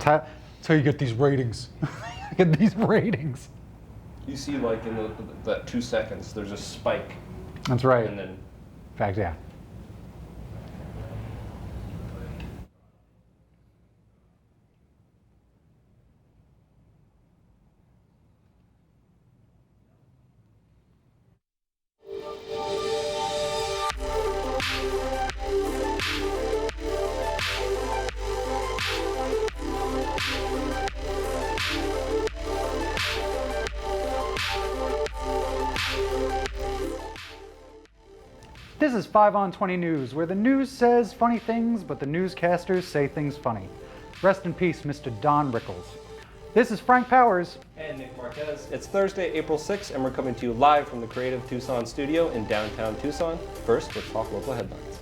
That's how you get these ratings. Get these ratings. You see, like in that 2 seconds, there's a spike. That's right. And then, In fact, yeah. This is 5 on 20 News, where the news says funny things, but the newscasters say things funny. Rest in peace, Mr. Don Rickles. This is Frank Powers. and Nick Marquez. It's Thursday, April 6th, and we're coming to you live from the Creative Tucson studio in downtown Tucson. First, let's talk local headlines.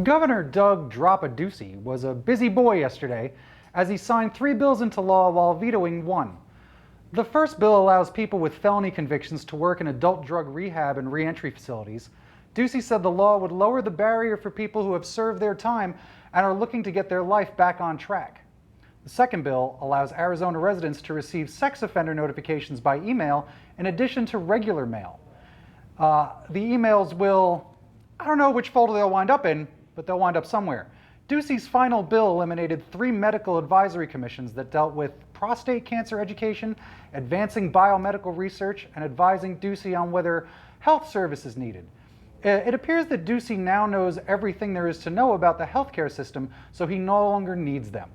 Governor Doug Drop-a-Ducey was a busy boy yesterday as he signed 3 bills into law while vetoing 1. The first bill allows people with felony convictions to work in adult drug rehab and reentry facilities. Ducey said the law would lower the barrier for people who have served their time and are looking to get their life back on track. The second bill allows Arizona residents to receive sex offender notifications by email in addition to regular mail. The emails will, I don't know which folder they'll wind up in, but they'll wind up somewhere. Ducey's final bill eliminated 3 medical advisory commissions that dealt with prostate cancer education, advancing biomedical research, and advising Ducey on whether health service is needed. It appears that Ducey now knows everything there is to know about the healthcare system, so he no longer needs them.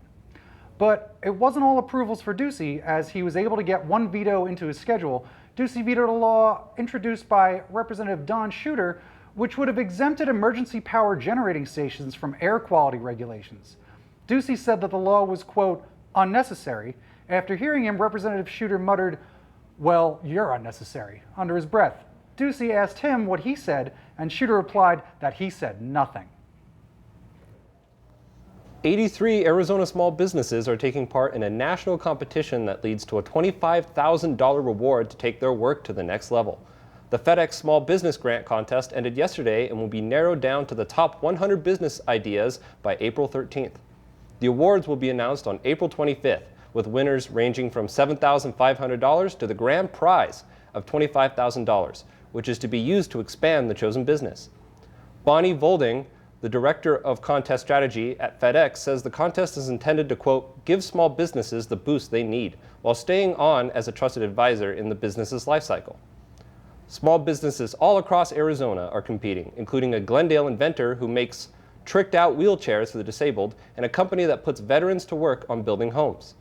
But it wasn't all approvals for Ducey, as he was able to get 1 veto into his schedule. Ducey vetoed a law introduced by Representative Don Shooter, which would have exempted emergency power generating stations from air quality regulations. Ducey said that the law was, quote, unnecessary. After hearing him, Representative Shooter muttered, "Well, you're unnecessary," under his breath. Ducey asked him what he said, and Shooter replied that he said nothing. 83 Arizona small businesses are taking part in a national competition that leads to a $25,000 reward to take their work to the next level. The FedEx Small Business Grant Contest ended yesterday and will be narrowed down to the top 100 business ideas by April 13th. The awards will be announced on April 25th, with winners ranging from $7,500 to the grand prize of $25,000, which is to be used to expand the chosen business. Bonnie Volding, the director of contest strategy at FedEx, says the contest is intended to, quote, give small businesses the boost they need while staying on as a trusted advisor in the business's lifecycle. Small businesses all across Arizona are competing, including a Glendale inventor who makes tricked-out wheelchairs for the disabled and a company that puts veterans to work on building homes.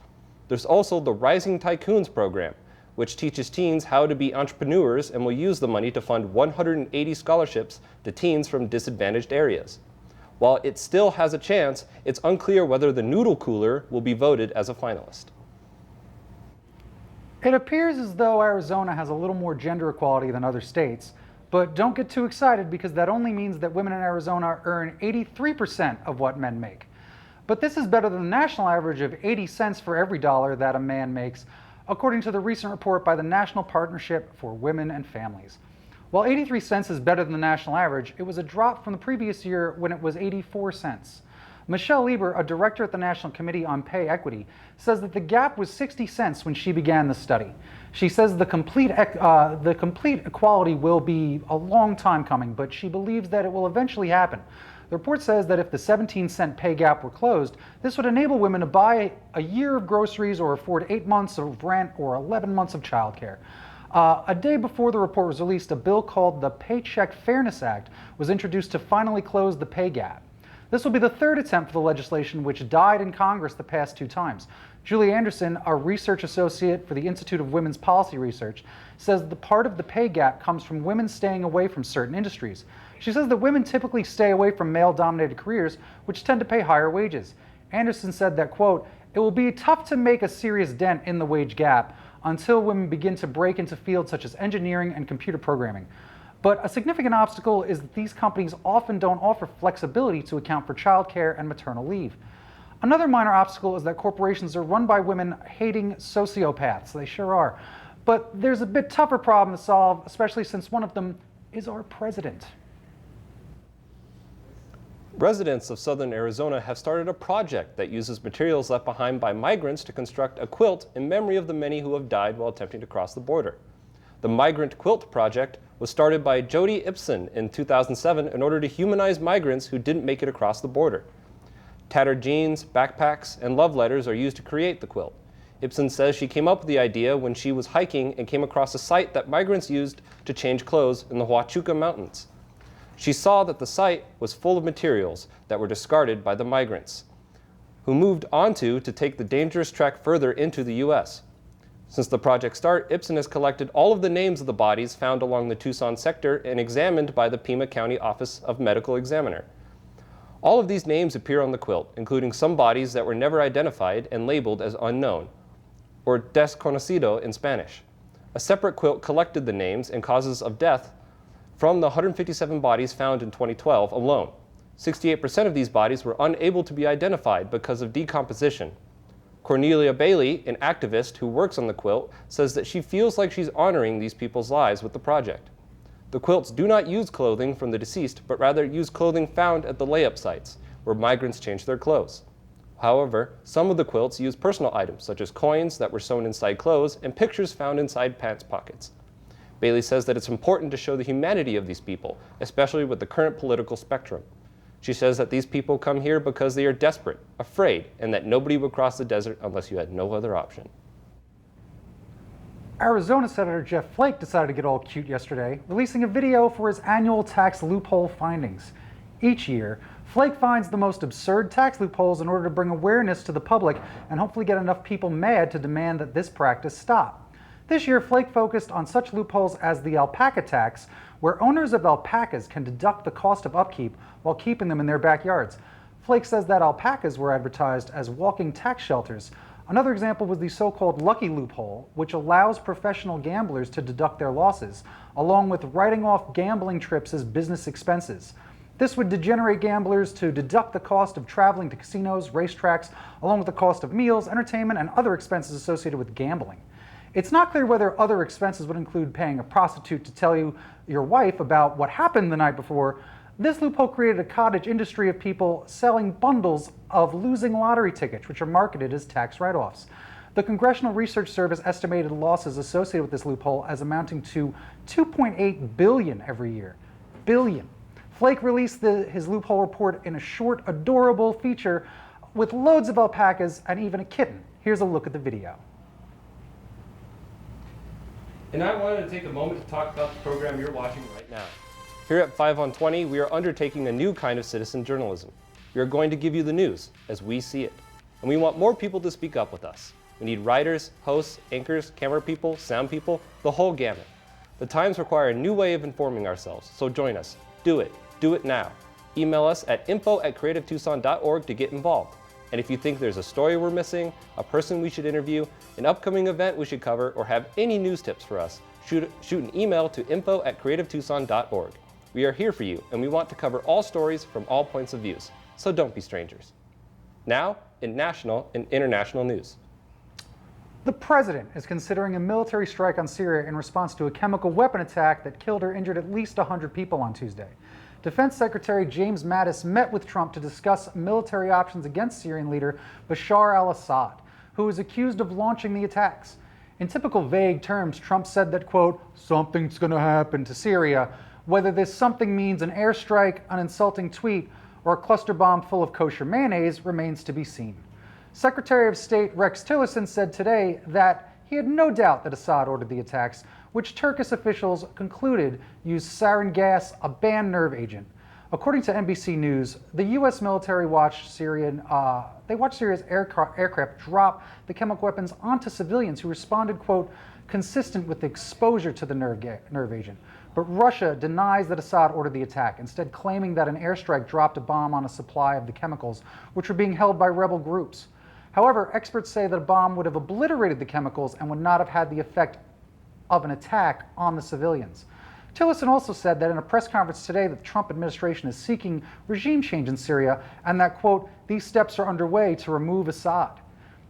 There's also the Rising Tycoons program, which teaches teens how to be entrepreneurs and will use the money to fund 180 scholarships to teens from disadvantaged areas. While it still has a chance, it's unclear whether the noodle cooler will be voted as a finalist. It appears as though Arizona has a little more gender equality than other states, but don't get too excited because that only means that women in Arizona earn 83% of what men make. But this is better than the national average of 80 cents for every dollar that a man makes, according to the recent report by the National Partnership for Women and Families. While 83 cents is better than the national average, it was a drop from the previous year when it was 84 cents. Michelle Lieber, a director at the National Committee on Pay Equity, says that the gap was 60 cents when she began the study. She says the complete equality will be a long time coming, but she believes that it will eventually happen. The report says that if the 17-cent pay gap were closed, this would enable women to buy a year of groceries or afford 8 months of rent or 11 months of childcare. A day before the report was released, a bill called the Paycheck Fairness Act was introduced to finally close the pay gap. This will be the 3rd attempt for the legislation, which died in Congress the past 2 times. Julie Anderson, a research associate for the Institute of Women's Policy Research, says the part of the pay gap comes from women staying away from certain industries. She says that women typically stay away from male-dominated careers, which tend to pay higher wages. Anderson said that, quote, it will be tough to make a serious dent in the wage gap until women begin to break into fields such as engineering and computer programming. But a significant obstacle is that these companies often don't offer flexibility to account for childcare and maternal leave. Another minor obstacle is that corporations are run by women-hating sociopaths. They sure are. But there's a bit tougher problem to solve, especially since one of them is our president. Residents of southern Arizona have started a project that uses materials left behind by migrants to construct a quilt in memory of the many who have died while attempting to cross the border. The Migrant Quilt Project was started by Jody Ibsen in 2007 in order to humanize migrants who didn't make it across the border. Tattered jeans, backpacks, and love letters are used to create the quilt. Ibsen says she came up with the idea when she was hiking and came across a site that migrants used to change clothes in the Huachuca Mountains. She saw that the site was full of materials that were discarded by the migrants, who moved onto to take the dangerous trek further into the U.S. Since the project's start, Ibsen has collected all of the names of the bodies found along the Tucson sector and examined by the Pima County Office of Medical Examiner. All of these names appear on the quilt, including some bodies that were never identified and labeled as unknown, or desconocido in Spanish. A separate quilt collected the names and causes of death from the 157 bodies found in 2012 alone. 68% of these bodies were unable to be identified because of decomposition. Cornelia Bailey, an activist who works on the quilt, says that she feels like she's honoring these people's lives with the project. The quilts do not use clothing from the deceased, but rather use clothing found at the layup sites, where migrants change their clothes. However, some of the quilts use personal items, such as coins that were sewn inside clothes and pictures found inside pants pockets. Bailey says that it's important to show the humanity of these people, especially with the current political spectrum. She says that these people come here because they are desperate, afraid, and that nobody would cross the desert unless you had no other option. Arizona Senator Jeff Flake decided to get all cute yesterday, releasing a video for his annual tax loophole findings. Each year, Flake finds the most absurd tax loopholes in order to bring awareness to the public and hopefully get enough people mad to demand that this practice stop. This year, Flake focused on such loopholes as the alpaca tax, where owners of alpacas can deduct the cost of upkeep while keeping them in their backyards. Flake says that alpacas were advertised as walking tax shelters. Another example was the so-called lucky loophole, which allows professional gamblers to deduct their losses, along with writing off gambling trips as business expenses. This would degenerate gamblers to deduct the cost of traveling to casinos, racetracks, along with the cost of meals, entertainment, and other expenses associated with gambling. It's not clear whether other expenses would include paying a prostitute to tell your wife about what happened the night before. This loophole created a cottage industry of people selling bundles of losing lottery tickets, which are marketed as tax write-offs. The Congressional Research Service estimated losses associated with this loophole as amounting to $2.8 billion every year. Billion. Flake released his loophole report in a short, adorable feature with loads of alpacas and even a kitten. Here's a look at the video. And I wanted to take a moment to talk about the program you're watching right now. Here at 5 on 20, we are undertaking a new kind of citizen journalism. We are going to give you the news as we see it. And we want more people to speak up with us. We need writers, hosts, anchors, camera people, sound people, the whole gamut. The times require a new way of informing ourselves, so join us. Do it. Do it now. Email us at info@creativetucson.org to get involved. And if you think there's a story we're missing, a person we should interview, an upcoming event we should cover, or have any news tips for us, shoot an email to info@creativetucson.org. We are here for you, and we want to cover all stories from all points of views, so don't be strangers. Now, in national and international news. The president is considering a military strike on Syria in response to a chemical weapon attack that killed or injured at least 100 people on Tuesday. Defense Secretary James Mattis met with Trump to discuss military options against Syrian leader Bashar al-Assad, who is accused of launching the attacks. In typical vague terms, Trump said that, quote, something's going to happen to Syria. Whether this something means an airstrike, an insulting tweet, or a cluster bomb full of kosher mayonnaise remains to be seen. Secretary of State Rex Tillerson said today that he had no doubt that Assad ordered the attacks, which Turkish officials concluded used sarin gas, a banned nerve agent. According to NBC News, the U.S. military watched Syria's aircraft drop the chemical weapons onto civilians who responded, quote, consistent with the exposure to the nerve agent. But Russia denies that Assad ordered the attack, instead claiming that an airstrike dropped a bomb on a supply of the chemicals, which were being held by rebel groups. However, experts say that a bomb would have obliterated the chemicals and would not have had the effect of an attack on the civilians. Tillerson also said that in a press conference today that the Trump administration is seeking regime change in Syria and that, quote, these steps are underway to remove Assad.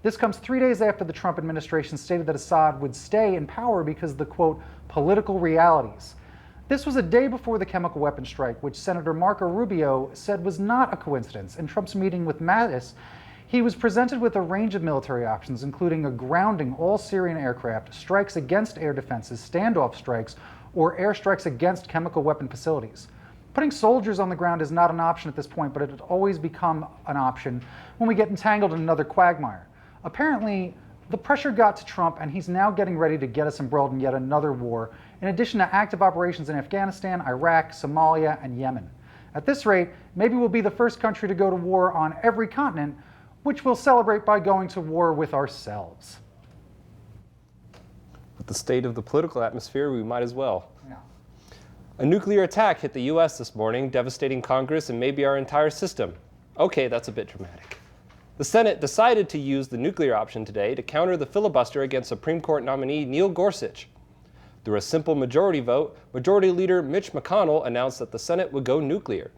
This comes 3 days after the Trump administration stated that Assad would stay in power because of the, quote, political realities. This was a day before the chemical weapons strike, which Senator Marco Rubio said was not a coincidence. In Trump's meeting with Mattis, he was presented with a range of military options, including a grounding all Syrian aircraft, strikes against air defenses, standoff strikes, or airstrikes against chemical weapon facilities. Putting soldiers on the ground is not an option at this point, but it has always become an option when we get entangled in another quagmire. Apparently, the pressure got to Trump, and he's now getting ready to get us embroiled in yet another war, in addition to active operations in Afghanistan, Iraq, Somalia, and Yemen. At this rate, maybe we'll be the first country to go to war on every continent, which we'll celebrate by going to war with ourselves. With the state of the political atmosphere, we might as well. Yeah. A nuclear attack hit the U.S. this morning, devastating Congress and maybe our entire system. Okay, that's a bit dramatic. The Senate decided to use the nuclear option today to counter the filibuster against Supreme Court nominee Neil Gorsuch. Through a simple majority vote, Majority Leader Mitch McConnell announced that the Senate would go nuclear,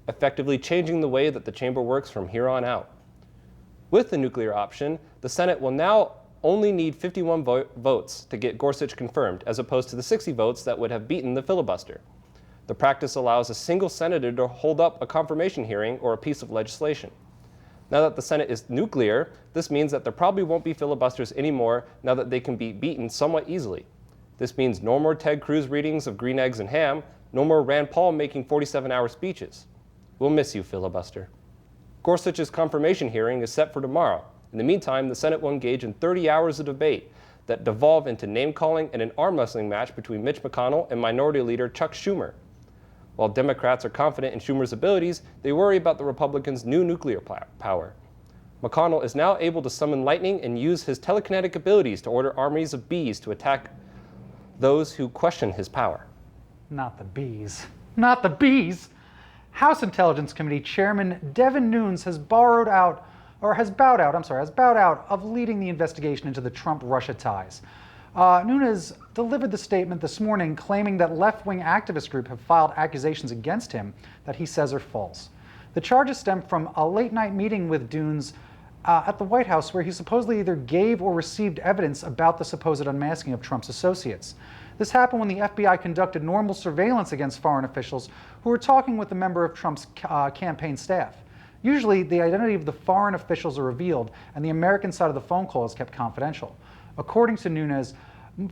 effectively changing the way that the chamber works from here on out. With the nuclear option, the Senate will now only need 51 votes to get Gorsuch confirmed, as opposed to the 60 votes that would have beaten the filibuster. The practice allows a single senator to hold up a confirmation hearing or a piece of legislation. Now that the Senate is nuclear, this means that there probably won't be filibusters anymore now that they can be beaten somewhat easily. This means no more Ted Cruz readings of Green Eggs and Ham, no more Rand Paul making 47-hour speeches. We'll miss you, filibuster. Gorsuch's confirmation hearing is set for tomorrow. In the meantime, the Senate will engage in 30 hours of debate that devolve into name-calling and an arm wrestling match between Mitch McConnell and Minority Leader Chuck Schumer. While Democrats are confident in Schumer's abilities, they worry about the Republicans' new nuclear power. McConnell is now able to summon lightning and use his telekinetic abilities to order armies of bees to attack those who question his power. Not the bees. Not the bees! House Intelligence Committee Chairman Devin Nunes has bowed out of leading the investigation into the Trump-Russia ties. Nunes delivered the statement this morning claiming that left-wing activist groups have filed accusations against him that he says are false. The charges stem from a late-night meeting with Nunes at the White House where he supposedly either gave or received evidence about the supposed unmasking of Trump's associates. This happened when the FBI conducted normal surveillance against foreign officials who were talking with a member of Trump's campaign staff. Usually, the identity of the foreign officials are revealed, and the American side of the phone call is kept confidential. According to Nunes,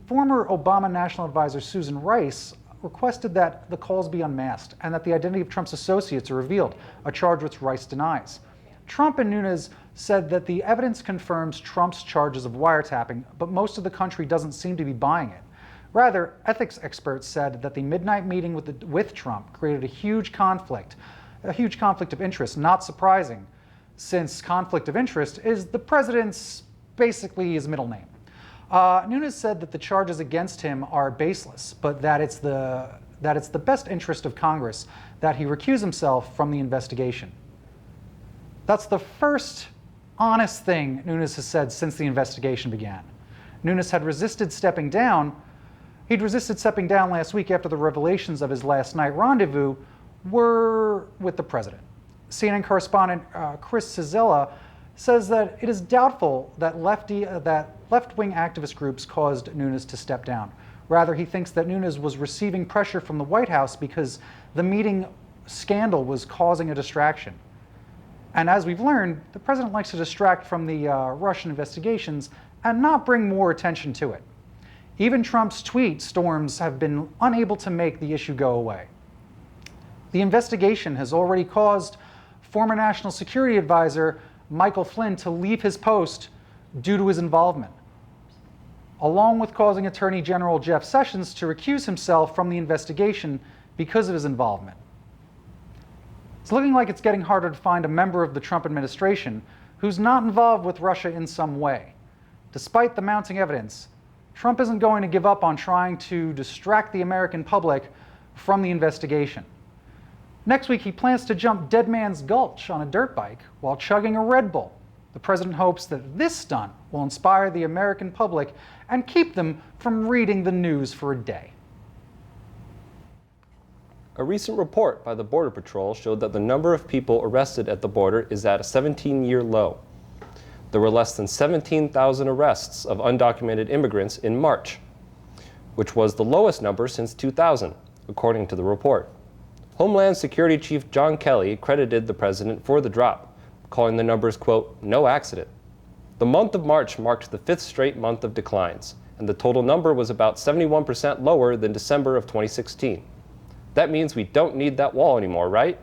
former Obama National Advisor Susan Rice requested that the calls be unmasked and that the identity of Trump's associates are revealed, a charge which Rice denies. Trump and Nunes said that the evidence confirms Trump's charges of wiretapping, but most of the country doesn't seem to be buying it. Rather, ethics experts said that the midnight meeting with Trump created a huge conflict of interest, not surprising, since conflict of interest is the president's basically his middle name. Nunes said that the charges against him are baseless, but that it's the best interest of Congress that he recuse himself from the investigation. That's the first honest thing Nunes has said since the investigation began. Nunes had resisted stepping down. He'd resisted stepping down last week after the revelations of his last night rendezvous were with the president. CNN correspondent Chris Cizella says that it is doubtful that left-wing activist groups caused Nunes to step down. Rather, he thinks that Nunes was receiving pressure from the White House because the meeting scandal was causing a distraction. And as we've learned, the president likes to distract from the Russian investigations and not bring more attention to it. Even Trump's tweet storms have been unable to make the issue go away. The investigation has already caused former National Security Advisor Michael Flynn to leave his post due to his involvement, along with causing Attorney General Jeff Sessions to recuse himself from the investigation because of his involvement. It's looking like it's getting harder to find a member of the Trump administration who's not involved with Russia in some way. Despite the mounting evidence, Trump isn't going to give up on trying to distract the American public from the investigation. Next week, he plans to jump Dead Man's Gulch on a dirt bike while chugging a Red Bull. The president hopes that this stunt will inspire the American public and keep them from reading the news for a day. A recent report by the Border Patrol showed that the number of people arrested at the border is at a 17-year low. There were less than 17,000 arrests of undocumented immigrants in March, which was the lowest number since 2000. according to the report. Homeland Security Chief John Kelly credited the president for the drop, calling the numbers, quote, "no accident." The month of March marked the 5th straight month of declines, and the total number was about 71% lower than December of 2016. That means we don't need that wall anymore, right?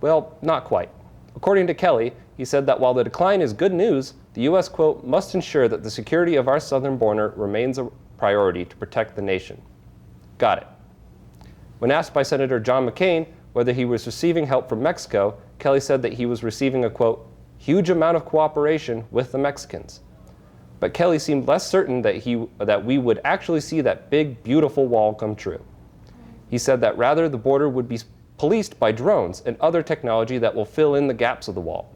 Well, not quite. According to Kelly, he said that while the decline is good news, the U.S., quote, "must ensure that the security of our southern border remains a priority to protect the nation." Got it. When asked by Senator John McCain whether he was receiving help from Mexico, Kelly said that he was receiving a, quote, "huge amount of cooperation with the Mexicans." But Kelly seemed less certain that we would actually see that big, beautiful wall come true. He said that rather the border would be policed by drones and other technology that will fill in the gaps of the wall.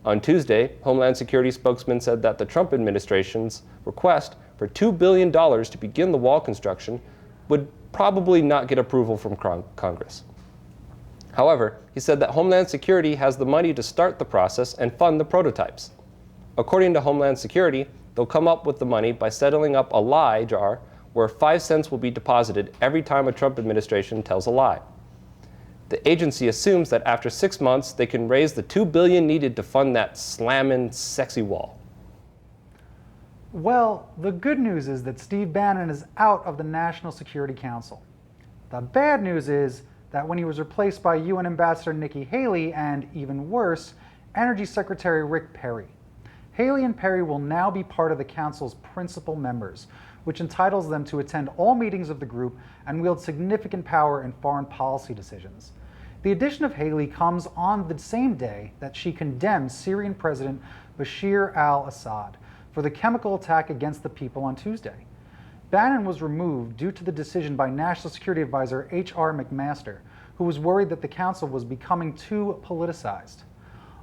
On Tuesday, Homeland Security spokesman said that the Trump administration's request for $2 billion to begin the wall construction would probably not get approval from Congress. However, he said that Homeland Security has the money to start the process and fund the prototypes. According to Homeland Security, they'll come up with the money by settling up a lie jar where 5 cents will be deposited every time a Trump administration tells a lie. The agency assumes that after 6 months, they can raise the $2 billion needed to fund that slammin' sexy wall. Well, the good news is that Steve Bannon is out of the National Security Council. The bad news is that when he was replaced by UN Ambassador Nikki Haley and, even worse, Energy Secretary Rick Perry. Haley and Perry will now be part of the Council's principal members, which entitles them to attend all meetings of the group and wield significant power in foreign policy decisions. The addition of Haley comes on the same day that she condemned Syrian President Bashar al-Assad for the chemical attack against the people on Tuesday. Bannon was removed due to the decision by National Security Advisor H.R. McMaster, who was worried that the council was becoming too politicized.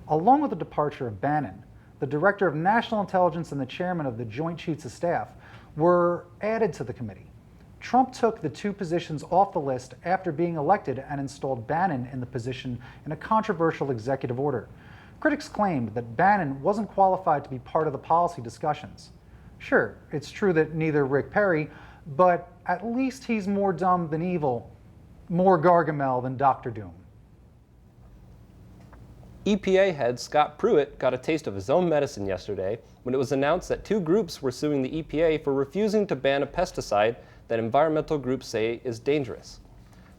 Along with the departure of Bannon, the Director of National Intelligence and the Chairman of the Joint Chiefs of Staff were added to the committee. Trump took the two positions off the list after being elected and installed Bannon in the position in a controversial executive order. Critics claimed that Bannon wasn't qualified to be part of the policy discussions. Sure, it's true that neither Rick Perry, but at least he's more dumb than evil, more Gargamel than Dr. Doom. EPA head Scott Pruitt got a taste of his own medicine yesterday when it was announced that 2 groups were suing the EPA for refusing to ban a pesticide that environmental groups say is dangerous.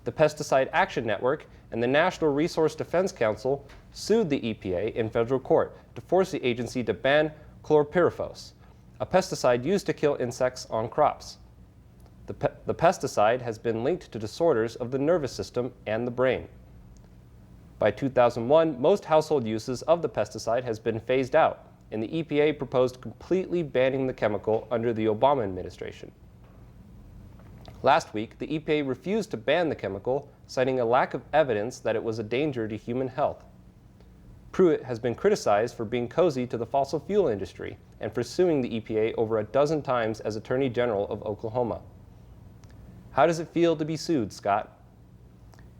The Pesticide Action Network and the National Resource Defense Council sued the EPA in federal court to force the agency to ban chlorpyrifos, a pesticide used to kill insects on crops. The pesticide has been linked to disorders of the nervous system and the brain. By 2001, most household uses of the pesticide has been phased out, and the EPA proposed completely banning the chemical under the Obama administration. Last week, the EPA refused to ban the chemical, citing a lack of evidence that it was a danger to human health. Pruitt has been criticized for being cozy to the fossil fuel industry and for suing the EPA over a dozen times as Attorney General of Oklahoma. How does it feel to be sued, Scott?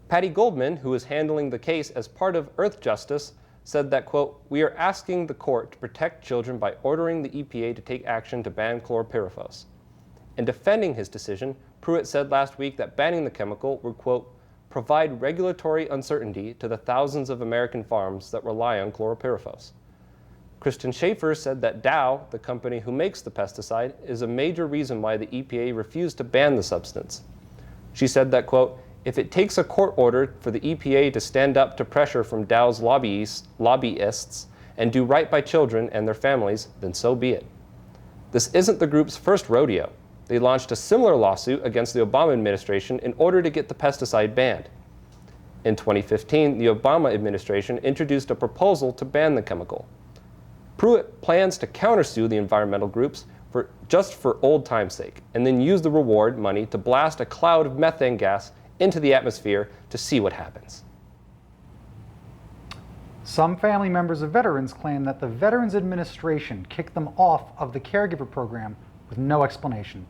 Patty Goldman, who is handling the case as part of Earth Justice, said that, quote, "We are asking the court to protect children by ordering the EPA to take action to ban chlorpyrifos." In defending his decision, Pruitt said last week that banning the chemical would, quote, "provide regulatory uncertainty to the thousands of American farms that rely on chlorpyrifos." Kristen Schaefer said that Dow, the company who makes the pesticide, is a major reason why the EPA refused to ban the substance. She said that, quote, "if it takes a court order for the EPA to stand up to pressure from Dow's lobbyists and do right by children and their families, then so be it." This isn't the group's first rodeo. They launched a similar lawsuit against the Obama administration in order to get the pesticide banned. In 2015, the Obama administration introduced a proposal to ban the chemical. Pruitt plans to countersue the environmental groups just for old time's sake, and then use the reward money to blast a cloud of methane gas into the atmosphere to see what happens. Some family members of veterans claim that the Veterans Administration kicked them off of the caregiver program with no explanation.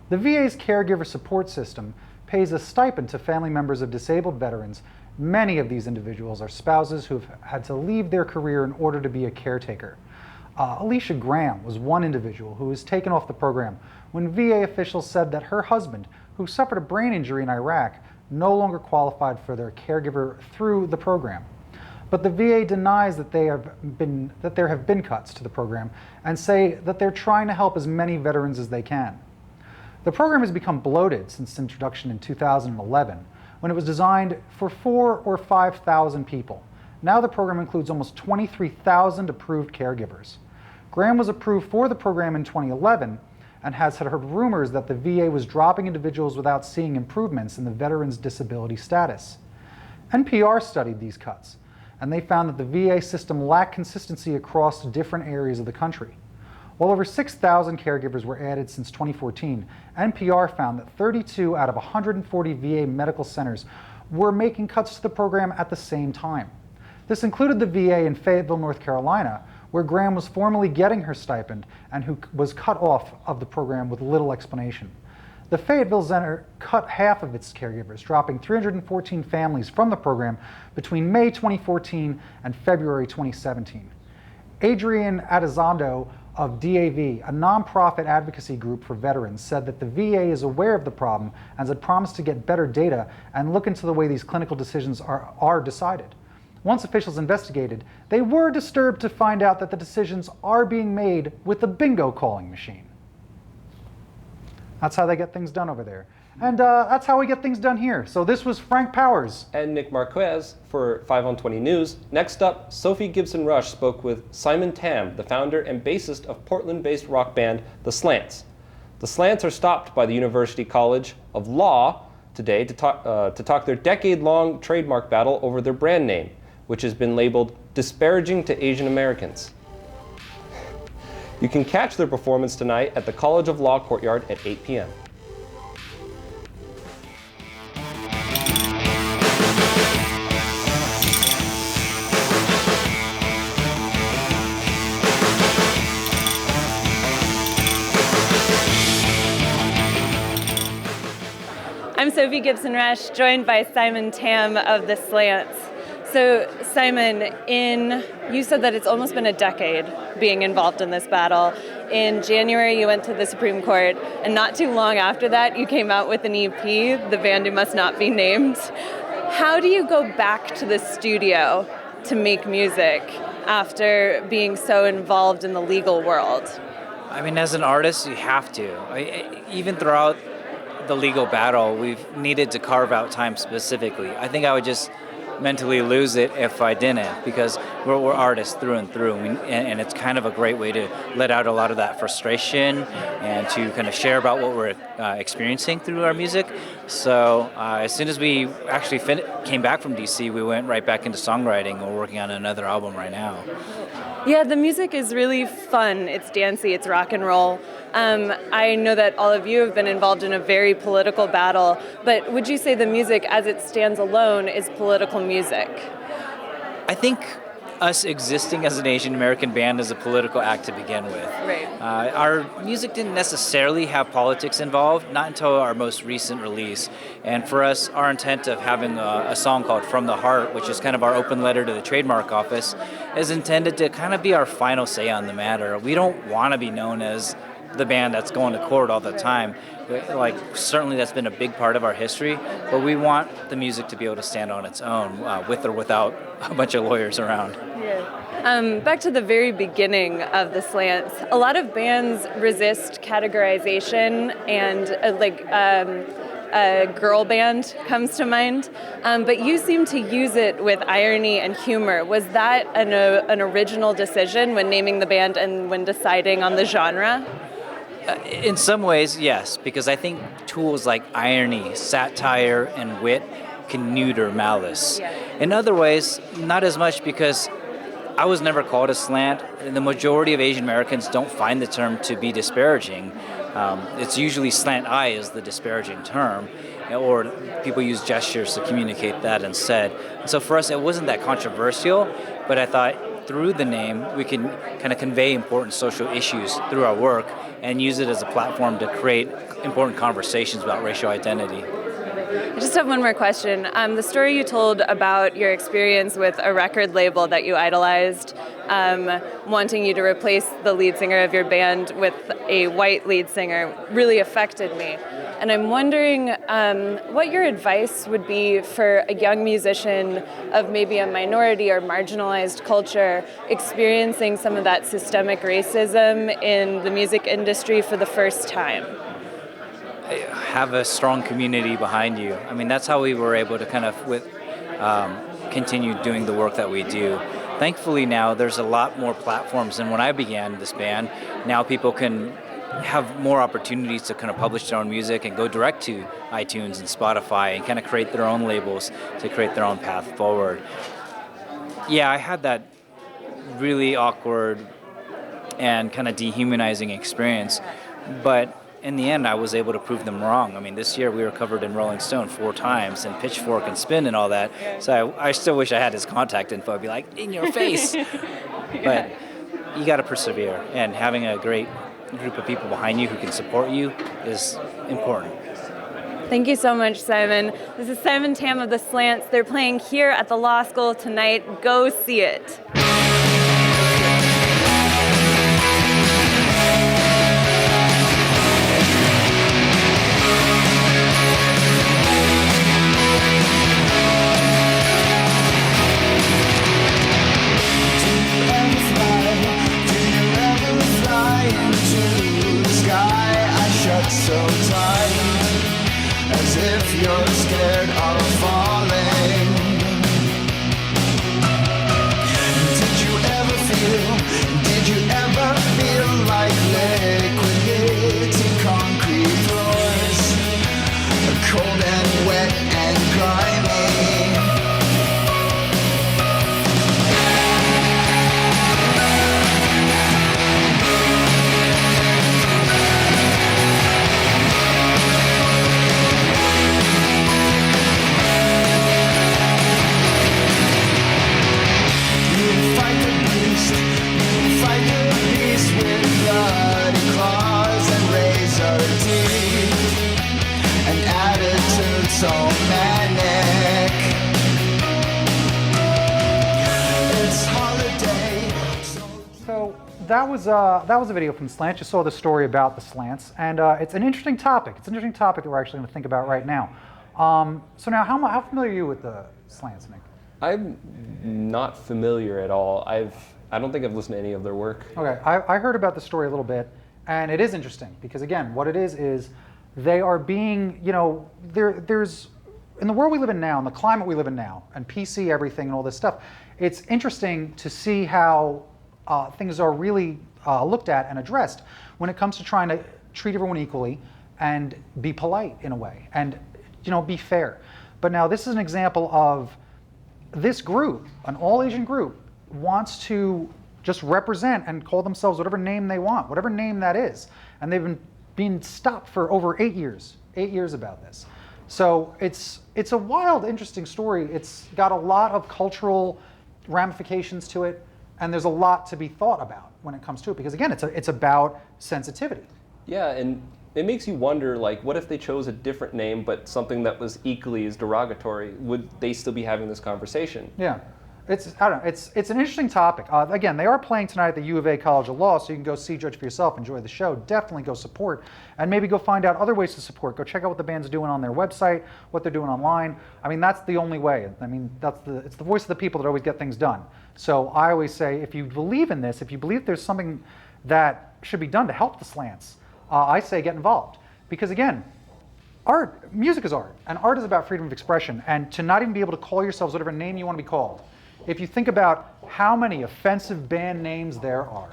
The VA's caregiver support system pays a stipend to family members of disabled veterans. Many of these individuals are spouses who have had to leave their career in order to be a caretaker. Alicia Graham was one individual who was taken off the program when VA officials said that her husband, who suffered a brain injury in Iraq, no longer qualified for their caregiver through the program. But the VA denies that there have been cuts to the program and say that they're trying to help as many veterans as they can. The program has become bloated since its introduction in 2011, when it was designed for 4,000 or 5,000 people. Now the program includes almost 23,000 approved caregivers. Graham was approved for the program in 2011 and has heard rumors that the VA was dropping individuals without seeing improvements in the veteran's disability status. NPR studied these cuts, and they found that the VA system lacked consistency across different areas of the country. While over 6,000 caregivers were added since 2014, NPR found that 32 out of 140 VA medical centers were making cuts to the program at the same time. This included the VA in Fayetteville, North Carolina, where Graham was formerly getting her stipend and who was cut off of the program with little explanation. The Fayetteville Center cut half of its caregivers, dropping 314 families from the program between May 2014 and February 2017. Adrian Adizondo of DAV, a nonprofit advocacy group for veterans, said that the VA is aware of the problem and had promised to get better data and look into the way these clinical decisions are decided. Once officials investigated, they were disturbed to find out that the decisions are being made with the bingo calling machine. That's how they get things done over there. And that's how we get things done here. So this was Frank Powers. And Nick Marquez for 5 on 20 News. Next up, Sophie Gibson Rush spoke with Simon Tam, the founder and bassist of Portland-based rock band The Slants. The Slants are stopped by the University College of Law today to talk their decade-long trademark battle over their brand name, which has been labeled disparaging to Asian Americans. You can catch their performance tonight at the College of Law Courtyard at 8 p.m. I'm Sophie Gibson Rush, joined by Simon Tam of The Slants. So Simon, you said that it's almost been a decade being involved in this battle. In January, you went to the Supreme Court, and not too long after that, you came out with an EP, The Band Who Must Not Be Named. How do you go back to the studio to make music after being so involved in the legal world? I mean, as an artist, you have to. Even throughout the legal battle, we've needed to carve out time specifically. I think I would just mentally lose it if I didn't, because we're artists through and through, and it's kind of a great way to let out a lot of that frustration and to kind of share about what we're experiencing through our music. So as soon as we actually came back from DC, we went right back into songwriting. We're working on another album right now. Yeah, the music is really fun. It's dancey, it's rock and roll. I know that all of you have been involved in a very political battle, but would you say the music as it stands alone is political music? I think us existing as an Asian American band is a political act to begin with. Right. Our music didn't necessarily have politics involved, not until our most recent release. And for us, our intent of having a song called From the Heart, which is kind of our open letter to the trademark office, is intended to kind of be our final say on the matter. We don't want to be known as the band that's going to court all the time. Certainly that's been a big part of our history, but we want the music to be able to stand on its own, with or without a bunch of lawyers around. Yeah. Back to the very beginning of The Slants, a lot of bands resist categorization, and a girl band comes to mind, but you seem to use it with irony and humor. Was that an original decision when naming the band and when deciding on the genre? In some ways, yes, because I think tools like irony, satire, and wit can neuter malice. Yeah. In other ways, not as much, because I was never called a slant. The majority of Asian Americans don't find the term to be disparaging. It's usually slant eye is the disparaging term, or people use gestures to communicate that instead. And so for us, it wasn't that controversial, but I thought through the name, we can kind of convey important social issues through our work and use it as a platform to create important conversations about racial identity. I just have one more question. The story you told about your experience with a record label that you idolized, wanting you to replace the lead singer of your band with a white lead singer, really affected me. And I'm wondering what your advice would be for a young musician of maybe a minority or marginalized culture experiencing some of that systemic racism in the music industry for the first time. Have a strong community behind you. I mean, that's how we were able to kind of continue doing the work that we do. Thankfully now there's a lot more platforms than when I began this band. Now people can have more opportunities to kind of publish their own music and go direct to iTunes and Spotify and kind of create their own labels to create their own path forward. Yeah, I had that really awkward and kind of dehumanizing experience, but in the end, I was able to prove them wrong. I mean, this year we were covered in Rolling Stone 4 times, and Pitchfork and Spin and all that. So I still wish I had his contact info. I'd be like, in your face. But you got to persevere, and having a great group of people behind you who can support you is important. Thank you so much, Simon. This is Simon Tam of The Slants. They're playing here at the Law School tonight. Go see it. So tight, as if you're scared of falling. Did you ever feel like liquid hitting concrete floors, cold and wet and grimy? So manic. It's holiday. So that was a video from Slants. You saw the story about the Slants, and it's an interesting topic. It's an interesting topic that we're actually going to think about right now. So now, how familiar are you with the Slants, Nick? I'm not familiar at all. I don't think I've listened to any of their work. Okay, I heard about the story a little bit, and it is interesting because again, what it is they are being, there's, in the world we live in now, and the climate we live in now, and PC everything and all this stuff, it's interesting to see how things are really looked at and addressed when it comes to trying to treat everyone equally and be polite in a way, and be fair. But now this is an example of this group, an all Asian group, wants to just represent and call themselves whatever name they want, whatever name that is, and they've been being stopped for over 8 years about this. So it's a wild, interesting story. It's got a lot of cultural ramifications to it, and there's a lot to be thought about when it comes to it, because again, it's about sensitivity. Yeah, and it makes you wonder, like, what if they chose a different name, but something that was equally as derogatory? Would they still be having this conversation? Yeah. I don't know. It's an interesting topic. Again, they are playing tonight at the U of A College of Law, so you can go see, judge for yourself, enjoy the show. Definitely go support, and maybe go find out other ways to support. Go check out what the band's doing on their website, what they're doing online. I mean, that's the only way. I mean, it's the voice of the people that always get things done. So I always say, if you believe in this, if you believe there's something that should be done to help the Slants, I say get involved. Because again, music is art, and art is about freedom of expression, and to not even be able to call yourselves whatever name you want to be called. If you think about how many offensive band names there are,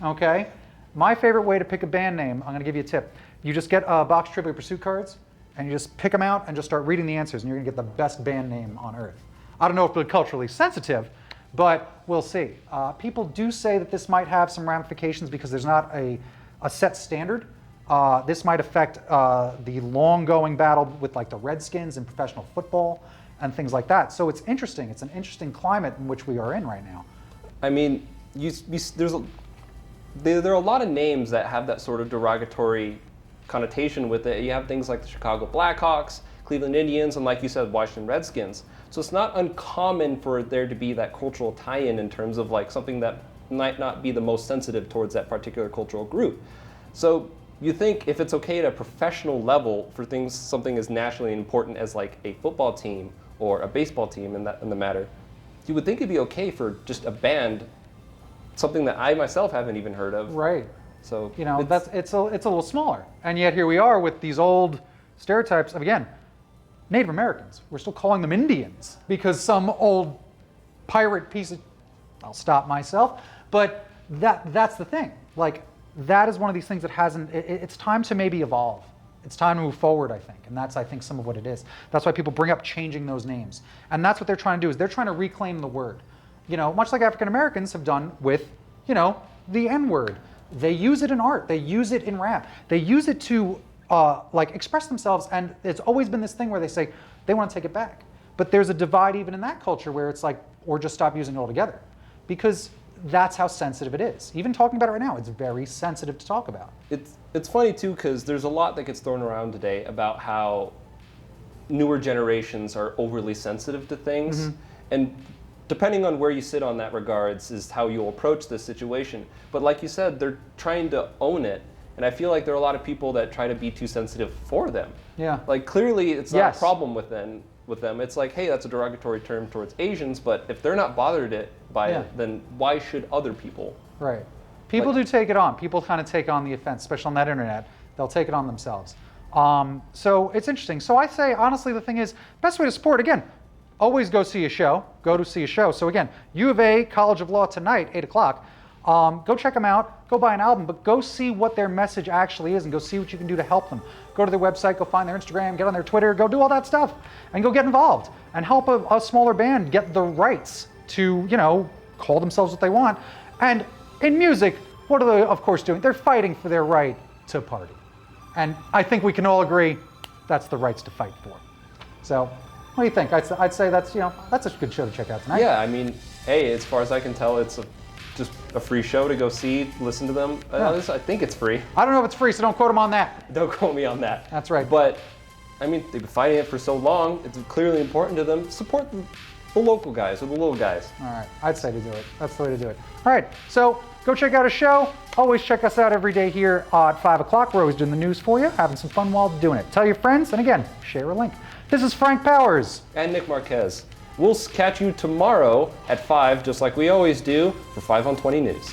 okay? My favorite way to pick a band name, I'm gonna give you a tip. You just get a box of Trivial Pursuit cards, and you just pick them out and just start reading the answers, and you're gonna get the best band name on earth. I don't know if they're culturally sensitive, but we'll see. People do say that this might have some ramifications because there's not a set standard. This might affect the long-going battle with like the Redskins in professional football and things like that. So it's interesting. It's an interesting climate in which we are in right now. I mean, there are a lot of names that have that sort of derogatory connotation with it. You have things like the Chicago Blackhawks, Cleveland Indians, and like you said, Washington Redskins. So it's not uncommon for there to be that cultural tie-in in terms of like something that might not be the most sensitive towards that particular cultural group. So you think if it's okay at a professional level for something as nationally important as like a football team or a baseball team in the matter, you would think it'd be okay for just a band, something that I myself haven't even heard of. Right. So You know, it's a little smaller. And yet here we are with these old stereotypes of, again, Native Americans. We're still calling them Indians because some old pirate piece of, I'll stop myself, but that's the thing. Like, that is one of these things that hasn't, it's time to maybe evolve. It's time to move forward, I think. And that's, I think, some of what it is. That's why people bring up changing those names. And that's what they're trying to do, is they're trying to reclaim the word. You know, much like African Americans have done with, you know, the N-word. They use it in art. They use it in rap. They use it to like express themselves. And it's always been this thing where they say they want to take it back. But there's a divide even in that culture where it's like, or just stop using it altogether. Because that's how sensitive it is. Even talking about it right now, it's very sensitive to talk about. It's funny too, because there's a lot that gets thrown around today about how newer generations are overly sensitive to things. And depending on where you sit on that regards is how you'll approach this situation. But like you said, they're trying to own it. And I feel like there are a lot of people that try to be too sensitive for them. Yeah. Like clearly it's not Yes. a problem with them. It's like, hey, that's a derogatory term towards Asians, but if they're not bothered by Yeah. it, then why should other people? Right. People Like- do take it on. People kind of take on the offense, especially on that internet. They'll take it on themselves. So it's interesting. So I say, honestly, the thing is, best way to support, again, always go see a show. Go to see a show. So again, U of A, College of Law tonight, 8 o'clock. Go check them out. Go buy an album, but go see what their message actually is and go see what you can do to help them. Go to their website, go find their Instagram, get on their Twitter, go do all that stuff, and go get involved and help a smaller band get the rights to, you know, call themselves what they want. And in music, what are they, of course, doing? They're fighting for their right to party. And I think we can all agree that's the rights to fight for. So, what do you think? I'd say that's, you know, that's a good show to check out tonight. Yeah, I mean, hey, as far as I can tell, it's just a free show to go see, listen to them. I think it's free. I don't know if it's free, so don't quote them on that. Don't quote me on that. That's right. But, I mean, they've been fighting it for so long. It's clearly important to them. Support the local guys or the little guys. All right, I'd say to do it. That's the way to do it. All right, so go check out a show. Always check us out every day here at 5 o'clock. We're always doing the news for you, having some fun while doing it. Tell your friends, and again, share a link. This is Frank Powers. And Nick Marquez. We'll catch you tomorrow at 5, just like we always do, for 5 on 20 News.